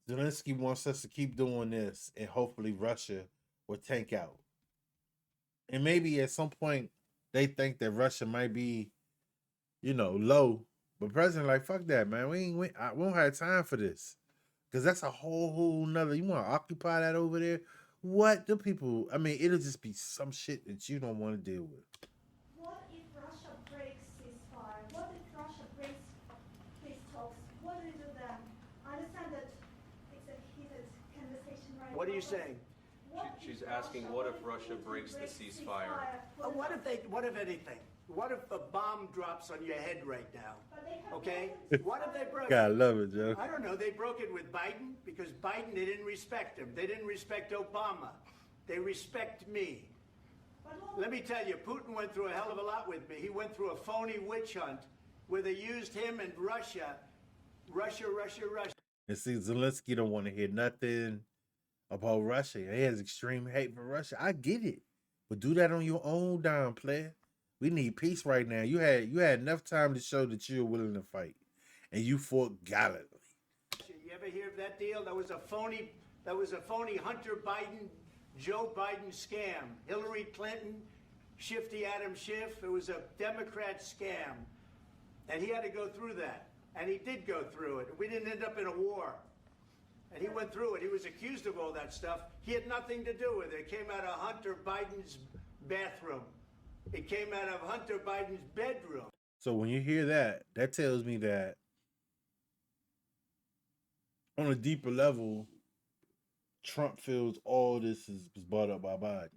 Zelensky wants us to keep doing this, and hopefully Russia will tank out. And maybe at some point they think that Russia might be, low. But President, like, fuck that, man. We don't have time for this. Because that's a whole nother. You want to occupy that over there? What the people? I mean, it'll just be some shit that you don't want to deal with. What if Russia breaks ceasefire? What if Russia breaks peace talks? What do we do then? I understand that it's a heated conversation right now. What are you but saying? what She's if asking, what if Russia Putin breaks the ceasefire? What if anything? What if a bomb drops on your head right now? But they have Okay? broken What if they broke it? God, I love it, Joe. I don't know. They broke it with Biden because Biden, they didn't respect him. They didn't respect Obama. They respect me. Let me tell you, Putin went through a hell of a lot with me. He went through a phony witch hunt where they used him and Russia. And see, Zelensky don't want to hear nothing about Russia. He has extreme hate for Russia. I get it, but do that on your own dime, player. We need peace right now. You had enough time to show that you're willing to fight, and you fought gallantly. You ever hear of that deal? That was a phony Hunter Biden, Joe Biden scam. Hillary Clinton, Shifty Adam Schiff. It was a Democrat scam. And he had to go through that. And he did go through it. We didn't end up in a war. And he went through it. He was accused of all that stuff. He had nothing to do with it. It came out of Hunter Biden's bathroom. It came out of Hunter Biden's bedroom. So when you hear that, that tells me that on a deeper level, Trump feels all this was brought up by Biden.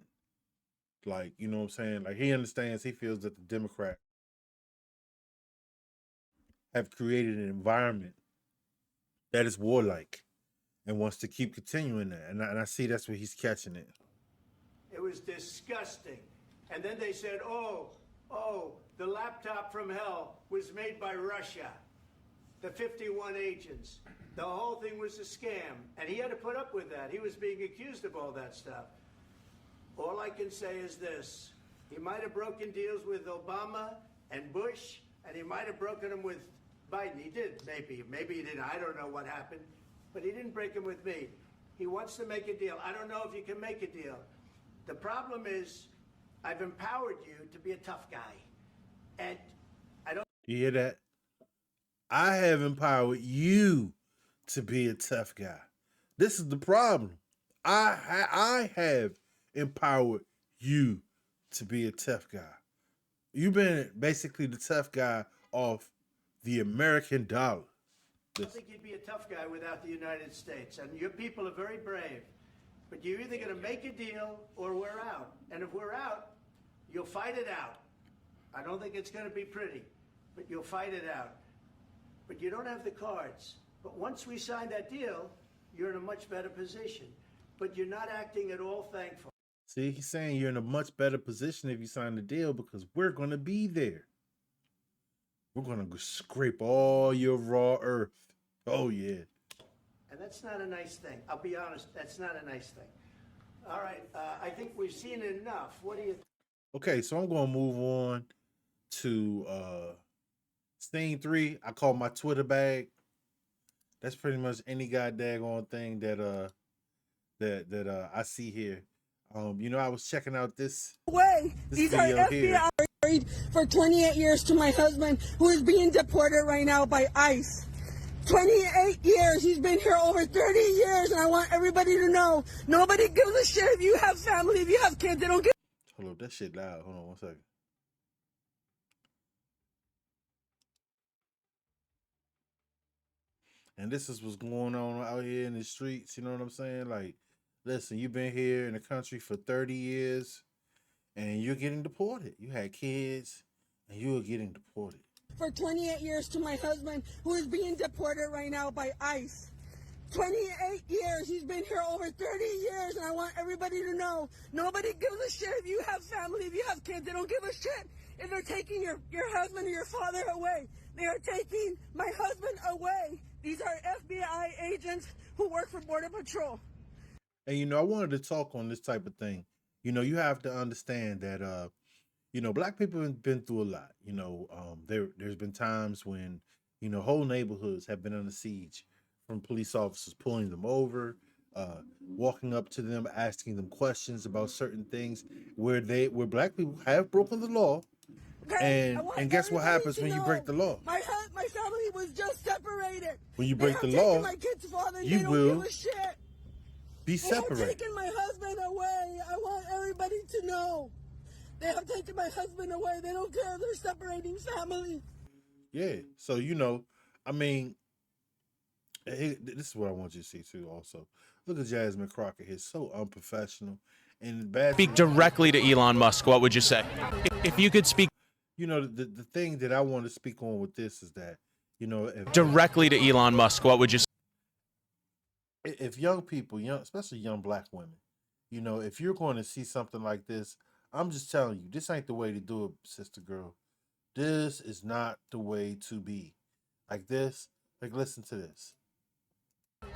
Like, you know what I'm saying? Like, he understands, he feels that the Democrats have created an environment that is warlike and wants to keep continuing that. And I see that's where he's catching it. It was disgusting. And then they said, oh, the laptop from hell was made by Russia. The 51 agents. The whole thing was a scam. And he had to put up with that. He was being accused of all that stuff. All I can say is this. He might have broken deals with Obama and Bush, and he might have broken them with Biden. He did, maybe. Maybe he didn't. I don't know what happened. But he didn't break them with me. He wants to make a deal. I don't know if you can make a deal. The problem is, I've empowered you to be a tough guy. And I don't... You hear that? I have empowered you to be a tough guy. This is the problem. I have empowered you to be a tough guy. You've been basically the tough guy off the American dollar. I don't think you'd be a tough guy without the United States. And your people are very brave. But you're either going to make a deal or we're out. And if we're out, you'll fight it out. I don't think it's going to be pretty, but you'll fight it out. But you don't have the cards. But once we sign that deal, you're in a much better position. But you're not acting at all thankful. See, he's saying you're in a much better position if you sign the deal because we're going to be there. We're going to scrape all your raw earth. Oh, yeah. And that's not a nice thing. I'll be honest, that's not a nice thing. All right, I think we've seen enough. What do you think? Okay, so I'm going to move on to scene 3. I call my Twitter bag. That's pretty much any goddamn thing that I see here. I was checking out this These are video FBI here. married for 28 years to my husband, who is being deported right now by ICE. 28 years. He's been here over 30 years, and I want everybody to know, nobody gives a shit if you have family, if you have kids. They don't give. Hold on, that shit loud. Hold on 1 second. And this is what's going on out here in the streets. You know what I'm saying? Like, listen, you've been here in the country for 30 years and you're getting deported. You had kids and you were getting deported. For 28 years to my husband, who is being deported right now by ICE. 28 years. He's been here over 30 years, and I want everybody to know, nobody gives a shit if you have family, if you have kids. They don't give a shit if they're taking your husband or your father away. They are taking my husband away. These are FBI agents who work for Border Patrol. And, I wanted to talk on this type of thing. You have to understand that, Black people have been through a lot. There's been times when, whole neighborhoods have been under siege from police officers pulling them over, walking up to them, asking them questions about certain things where black people have broken the law. Okay? I And want and guess what everybody happens to when you break know the law? my family was just separated. When you They break have the taken law, my kid's father. you They don't give will a shit. be They have separated. taken my husband away. I want everybody to know. They have taken my husband away. They don't care. They're separating family. Yeah. So I mean, this is what I want you to see too. Also, look at Jasmine Crockett here, so unprofessional and bad. Speak directly to Elon Musk, what would you say? If you could speak The thing that I want to speak on with this is that if directly to Elon Musk, what would you say? if young people, especially young black women, if you're going to see something like this, I'm just telling you, this ain't the way to do it, sister girl. This is not the way to be. Like this, like listen to this.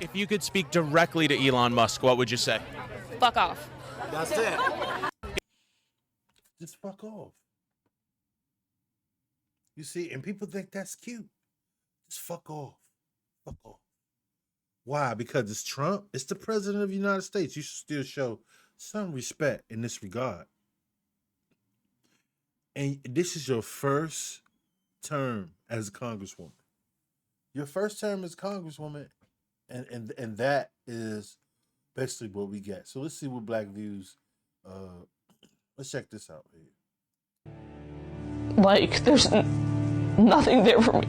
If you could speak directly to Elon Musk, what would you say? Fuck off. That's it. Just fuck off. You see, and people think that's cute. Just fuck off. Fuck off. Why? Because it's Trump. It's the president of the United States. You should still show some respect in this regard. And this is your first term as a congresswoman. Your first term as congresswoman, and that is basically what we get. So let's see what Black Views. Let's check this out here. Like, there's nothing there for me.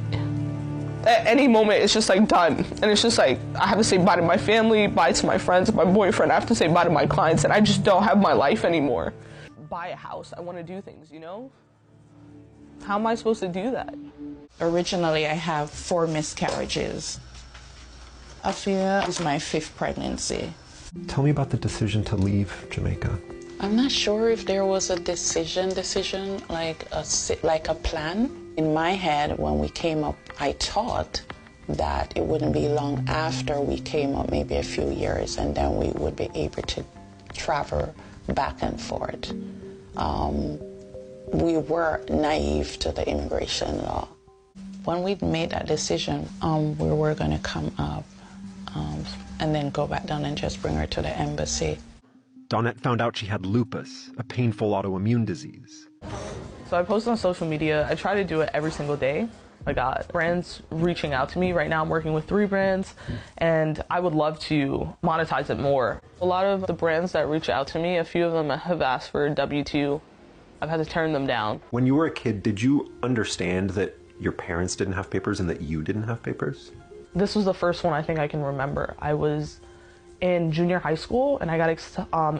At any moment, it's just like done. And it's just like, I have to say bye to my family, bye to my friends, my boyfriend. I have to say bye to my clients, and I just don't have my life anymore. Buy a house. I want to do things, How am I supposed to do that? Originally, I have 4 miscarriages. Afia is my 5th pregnancy. Tell me about the decision to leave Jamaica. I'm not sure if there was a decision like a plan. In my head, when we came up, I thought that it wouldn't be long after we came up, maybe a few years, and then we would be able to travel back and forth. We were naive to the immigration law. When we made that decision, we were going to come up and then go back down and just bring her to the embassy. Dawnette found out she had lupus, a painful autoimmune disease. So I post on social media. I try to do it every single day. I got brands reaching out to me. Right now I'm working with 3 brands, and I would love to monetize it more. A lot of the brands that reach out to me, a few of them have asked for a W-2. I've had to turn them down. When you were a kid, did you understand that your parents didn't have papers and that you didn't have papers? This was the first one I think I can remember. I was in junior high school, and I got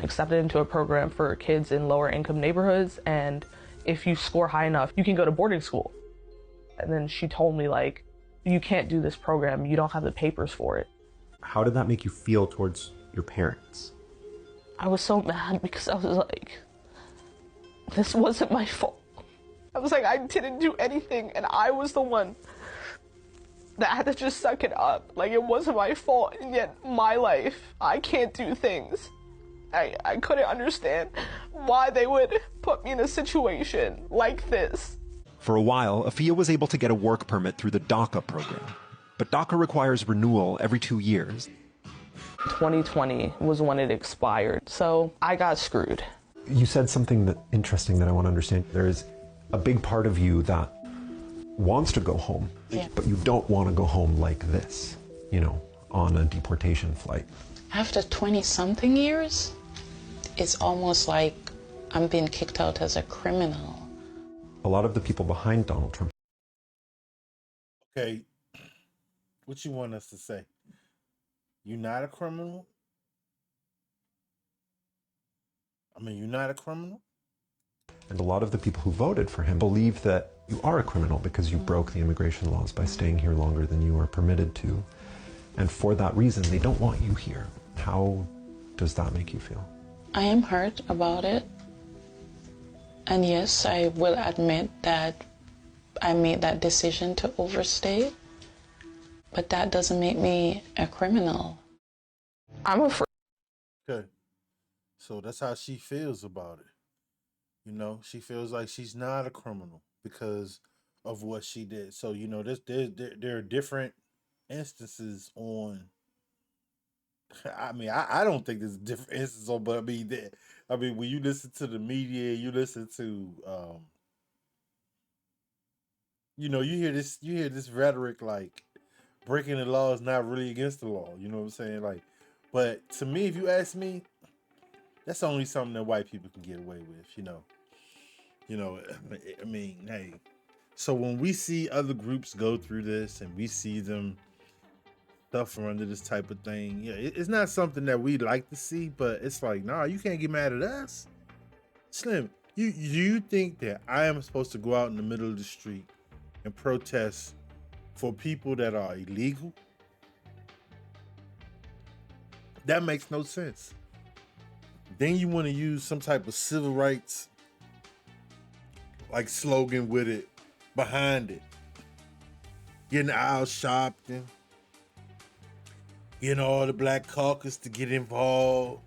accepted into a program for kids in lower income neighborhoods, and if you score high enough, you can go to boarding school. And then she told me, like, you can't do this program, you don't have the papers for it. How did that make you feel towards your parents? I was so mad because I was like, this wasn't my fault. I was like, I didn't do anything, and I was the one that had to just suck it up. Like, it wasn't my fault, and yet my life, I can't do things. I couldn't understand why they would put me in a situation like this. For a while, Afia was able to get a work permit through the DACA program. But DACA requires renewal every 2 years. 2020 was when it expired, so I got screwed. You said something interesting that I want to understand. There is a big part of you that wants to go home, but you don't want to go home like this, on a deportation flight. After 20-something years, it's almost like I'm being kicked out as a criminal. A lot of the people behind Donald Trump. Okay, what you want us to say? You're not a criminal? I mean, you're not a criminal? And a lot of the people who voted for him believe that you are a criminal because you broke the immigration laws by staying here longer than you are permitted to. And for that reason, they don't want you here. How does that make you feel? I am hurt about it. And yes, I will admit that I made that decision to overstay. But that doesn't make me a criminal. I'm afraid. Okay. So that's how she feels about it. She feels like she's not a criminal because of what she did. So, there are different instances on. I mean, I don't think there's different instances on, but I mean, when you listen to the media, you listen to, you hear this rhetoric like breaking the law is not really against the law. You know what I'm saying? Like, but to me, if you ask me, that's only something that white people can get away with. I mean, hey. So when we see other groups go through this and we see them suffer under this type of thing, yeah, it's not something that we like to see. But it's like, nah, you can't get mad at us, Slim. You think that I am supposed to go out in the middle of the street and protest for people that are illegal? That makes no sense. Then you want to use some type of civil rights like slogan with it behind it. Getting the aisle shopped and getting all the Black Caucus to get involved.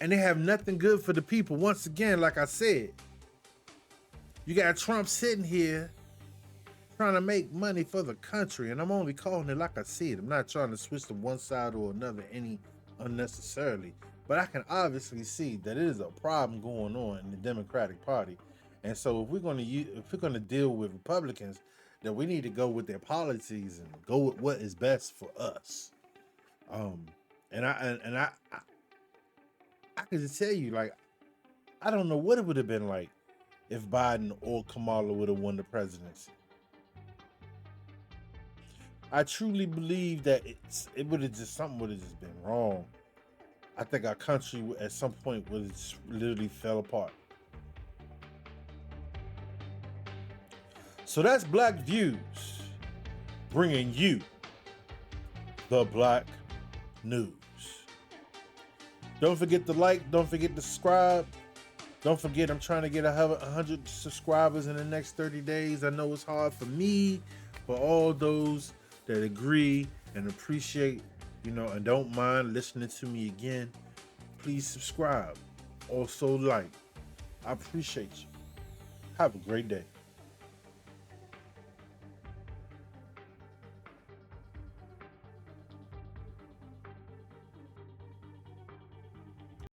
And they have nothing good for the people. Once again, like I said, you got Trump sitting here trying to make money for the country. And I'm only calling it like I said. I'm not trying to switch to one side or another any unnecessarily. But I can obviously see that it is a problem going on in the Democratic Party. And so if we're going to deal with Republicans, then we need to go with their policies and go with what is best for us. And I can just tell you, like, I don't know what it would have been like if Biden or Kamala would have won the presidency. I truly believe that something would have just been wrong. I think our country at some point would have just literally fell apart. So that's Black Views, bringing you the Black News. Don't forget to like, don't forget to subscribe. Don't forget, I'm trying to get 100 subscribers in the next 30 days. I know it's hard for me, but all those that agree and appreciate, and don't mind listening to me again, please subscribe. Also like. I appreciate you. Have a great day.